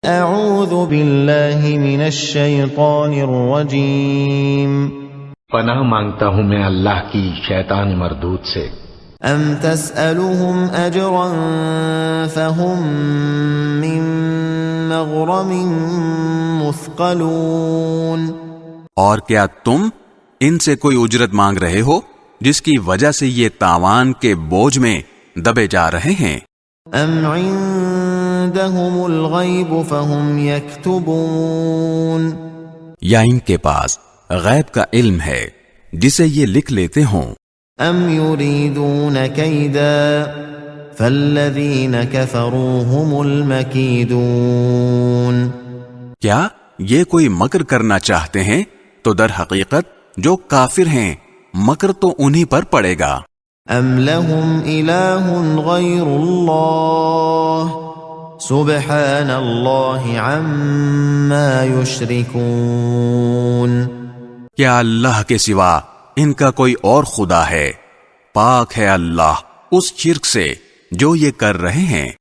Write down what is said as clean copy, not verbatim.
اعوذ باللہ من الشیطان الرجیم پناہ مانگتا ہوں میں اللہ کی شیطان مردود سے۔ ام تسألهم اجرا فهم من مغرم مثقلون، اور کیا تم ان سے کوئی اجرت مانگ رہے ہو جس کی وجہ سے یہ تاوان کے بوجھ میں دبے جا رہے ہیں؟ ام عندهم الغیب فهم یکتبون، یا ان کے پاس غیب کا علم ہے جسے یہ لکھ لیتے ہوں؟ ام یریدون کیدا فالذین کفروا هم المکیدون، کیا یہ کوئی مکر کرنا چاہتے ہیں تو در حقیقت جو کافر ہیں مکر تو انہی پر پڑے گا۔ ام لهم الہ غیر اللہ سبحان اللہ عما یشرکون، کیا اللہ کے سوا ان کا کوئی اور خدا ہے؟ پاک ہے اللہ اس شرک سے جو یہ کر رہے ہیں۔